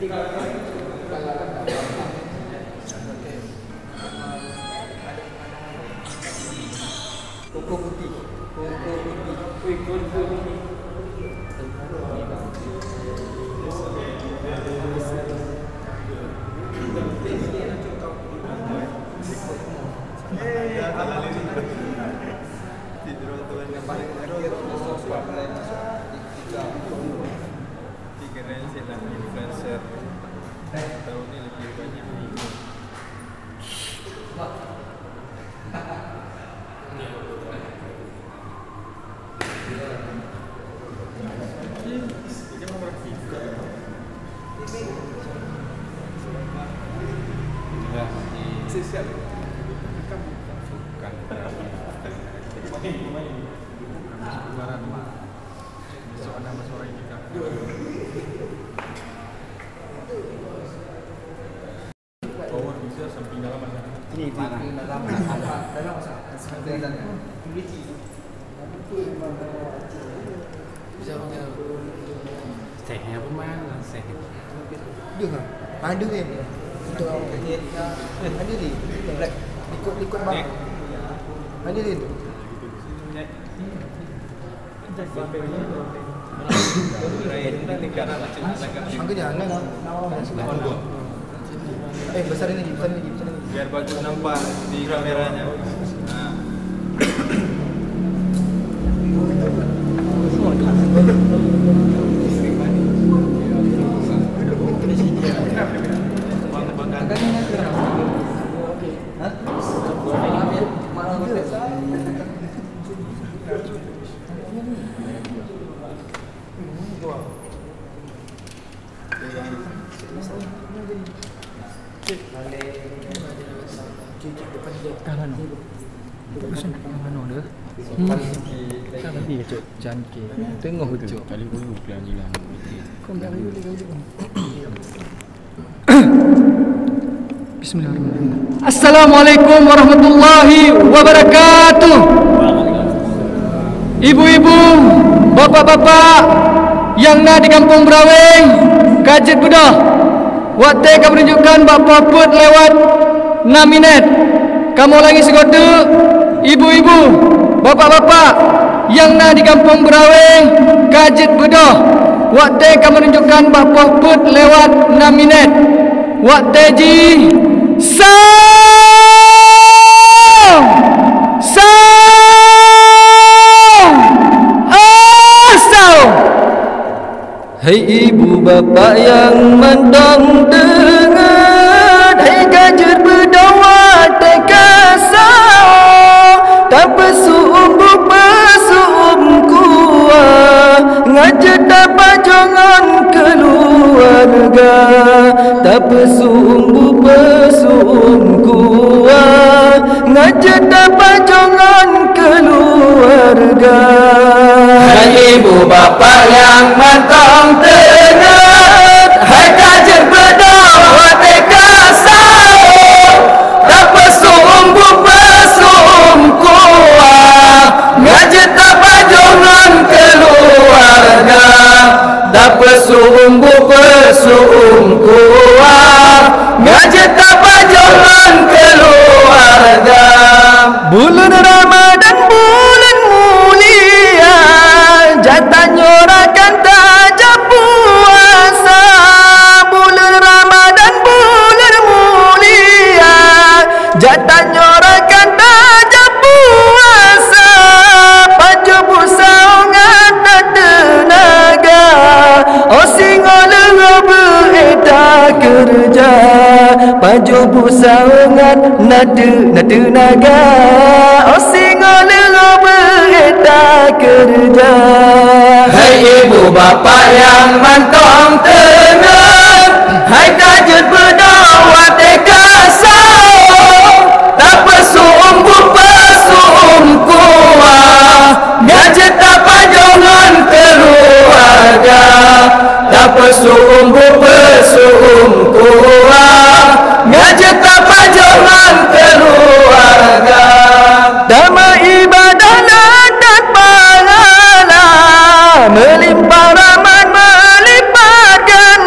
Koko putih. Wih, koko putih. Influencer tahun ini lebih banyak Sehnya apa mana? Seh. Ada ada kan? Untuk ada ni. Likut bang. Ada ni tu. Angka jangan. Besar ini lagi, besar ini. Biar bagus nampak di kameranya. Tengok hujung. Kali dulu pelan-pelan. Bismillahirrahmanirrahim. Assalamualaikum warahmatullahi wabarakatuh. Ibu-ibu, bapak-bapak yang nak di Kampung Berawing, Kajit Budah. Waktu kamu menunjukkan bapak put lewat 6 minit. Kamu lagi segotu, ibu-ibu, bapak-bapak yang nak di Kampung Berawing, Kajit Budah. Waktu kamu menunjukkan bapak put lewat 6 minit. Waktu ji Sound! Hei ibu bapa yang mendong dengar, hei Kajit berdoa tekasau, tak pesumbu pesum kuah, ngajak dapat jangan keluarga, tak pesumbu pesum kuah, ngajak dapat jangan keluarga. Hai ibu bapa yang mantong dengar, hai Kajit berdoa tekasau, tak pesumbu pesum kuah, ngajak dapat jangan keluarga, tak pesumbu pesum kuah, ngajak dapat jangan keluarga. Bulan Ramadan bulan mulia, jatah nyorakan tajam puasa. Bulan Ramadan bulan mulia, jatah nyorakan tajam puasa. Paju busaungan dan tenaga, oh singola berita kerja. Paju busaungan nada tenaga, oh singola berita kerja. Hai ibu bapa yang mantong dengar, hai Kajit berdoa tekasau, tak pesumbu pesum kuah, ngajak dapat jangan keluarga, tak pesumbu pesum kuah, ngajak dapat jangan keluarga. Damai ibadah dan pahala, melimpah rahmat melipatkan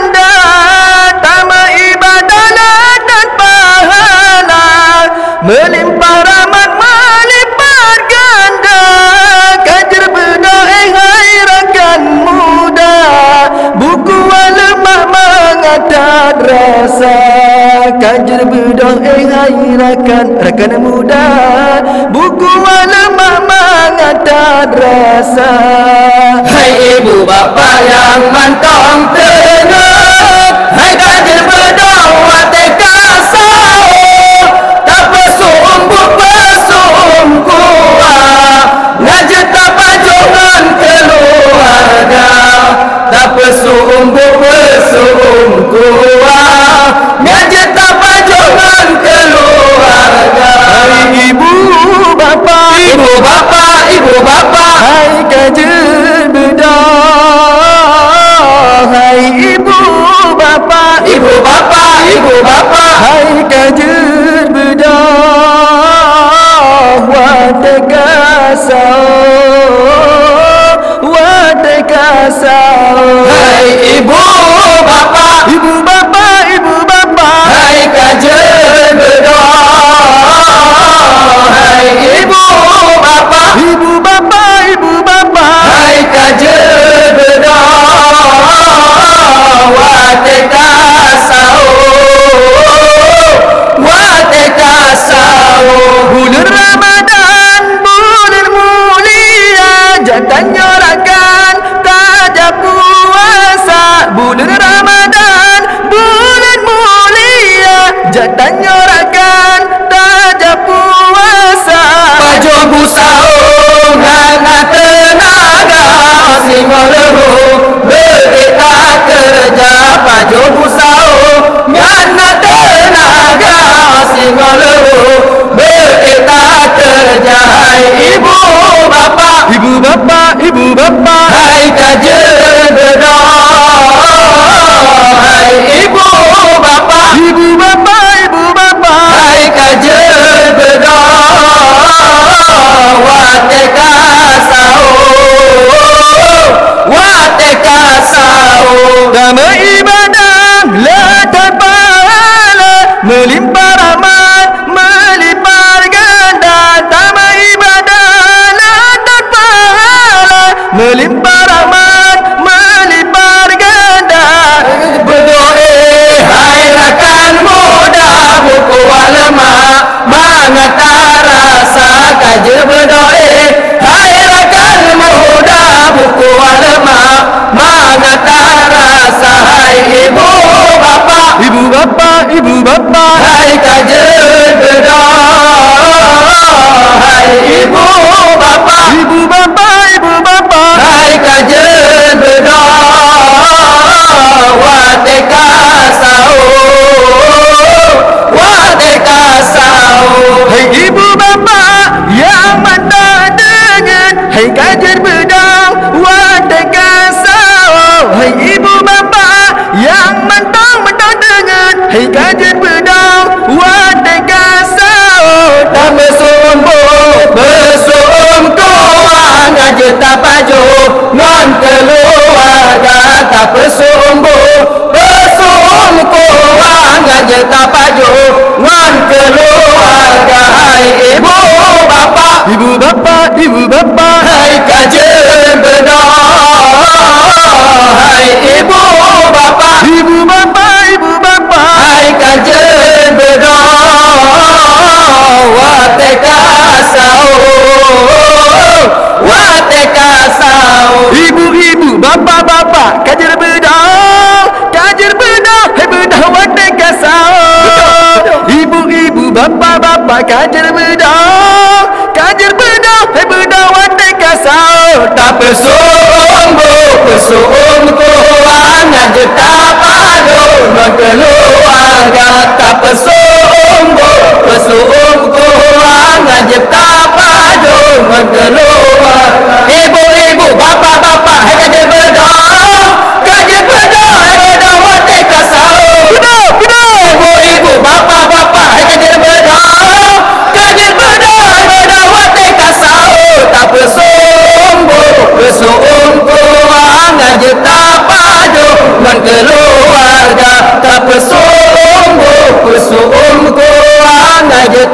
kajar bedah hai rakan muda, buku ulama mengata rasa. Hai ibu bapa yang mantong tenang, hai kajar bedah wateka sao, tak pesumbu pesum kuah, ngajak tak pajongan keluarga, tak pesumbu pesum kuah, ngajak tak pajongan keluarga. Hai ibu bapa, hai kajar bedah, hai ibu bapa, hai kajar bedah, wateka sao. Hai ibu bapa, hai kajar bedah, hai ibu bapa, hai kajar bedah, wateka sao. Bulan Ramadan, bulan mulia, jangan nyorakan tajam puasa. Bulan Ramadan, bulan mulia, jangan nyorakan tajam puasa. Pajo busao ngana tenaga, singolohu berita kerja. Pajo busao ngana tenaga, singolohu berita kerja. Hai ibu bapa, hai kajar bedah, hai ibu bapa, hai kajar bedah, wateka sao. Dama ibadah letak pahala, melimpah rahmat, melimpah ganda. Dama ibadah letak pahala, melimpah rahmat, melimpah ganda. Berdoa hai rakan muda, buku ulama mengata rasa. Kajar berdoa hai rakan muda, buku ulama mengata rasa. Hai ibu bapa, hai kajar bedah, hai ibu bapa, hai kajar bedah, wateka sao. Hai ibu bapa yang mata dengan, hai kajar bedah, wateka sao. Hai ibu bapa yang mentang dengan, hai kajar bedah, wateka sao. Tak besum koang, ngajak tak pajo non keluarga. Tak besum koang, ngajak tak pajo non keluarga. Hai ibu bapa, hai kajar bedah, hai ibu bapa, hai kajar bedah, wateka sao. Ibu bapa, kajar bedah, hai bedah, wateka sao. Ibu bapa, kajar bedah, hai bedah, wateka sao. Tak pesum koang, ngajak tak padu non keluarga. Tak pesum koang, ngajak tak padu non keluarga. Ibu bapa, hai kajar bedah, hai bedah, wateka sao. Ibu bapa, hai kajar bedah, hai bedah, wateka sao. Tak pesum koang, ngajak tak padu non keluarga. Tak pesum koang, ngajak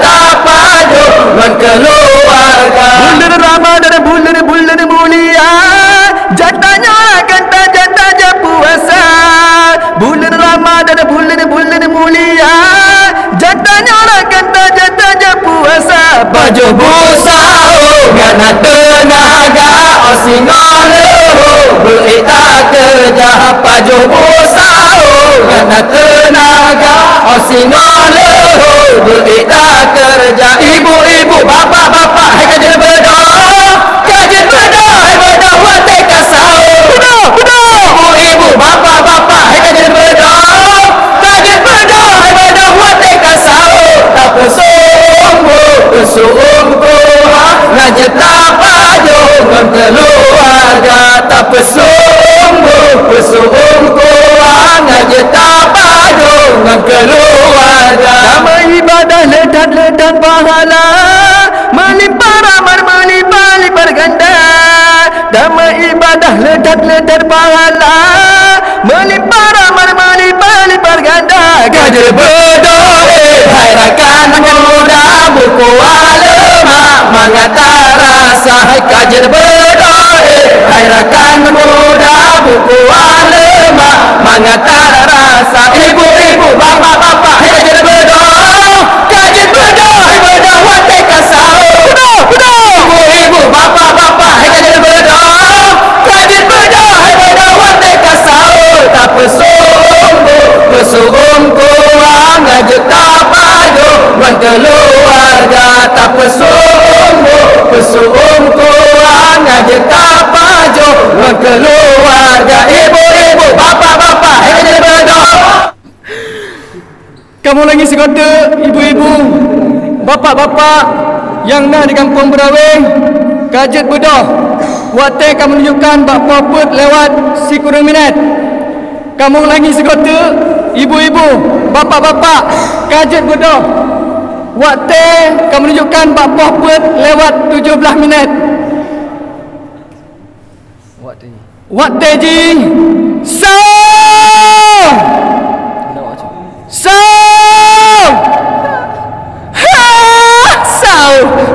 ngana tenaga osingole berita kerja pajo bosau ngana tenaga osingole berita kerja ibu-ibu bapak-bapak hai kajen bedah hai bedah wate kasau ibu-ibu bapak-bapak hai kajen bedah hai bedah wate kasau tak pesunggu ngajeta pajo keluarga tak pesunggu ngajeta pajo keluarga Damai ibadah ledat-ledat pahala melimpah ramar melimpah berganda. Damai ibadah ledat-ledat pahala melimpah ramar melimpah berganda. Kajer bedore hai rakan muda buku alema mangata rasa hai kajer bedore hai rakan muda buku alema mangata rasa ibu-ibu bapak-bapak hai kajer bedore hai bedah wate kasau ibu-ibu bapak-bapak hai kajer bedore hai bedah wate kasau tak pesunggu ngajeta pajo keluarga tak pesunggu ngajeta pajo keluarga ibu-ibu bapak-bapak hai bedah. Kamu lagi sekota ibu-ibu, bapak-bapak yang nak di kampung Berawing, kajet bedah. Wate kamu menunjukkan bak poput lewat si kurang minit. Kamu lagi sekota ibu-ibu, bapak-bapak, kajet bedah. Wate kamu menunjukkan bak poput lewat 17 minit. Wate ji.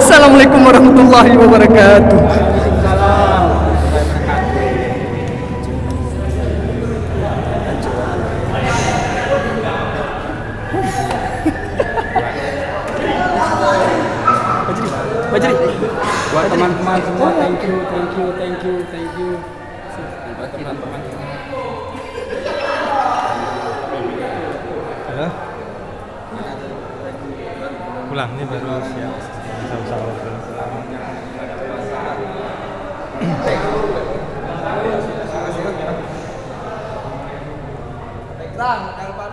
Assalamualaikum warahmatullahi wabarakatuh. Bajri. Buat teman-teman semua, thank you. Buat teman-teman semua. Halo? Pulang nih baru siap. Sama-sama pulang. Terang, jangan lupa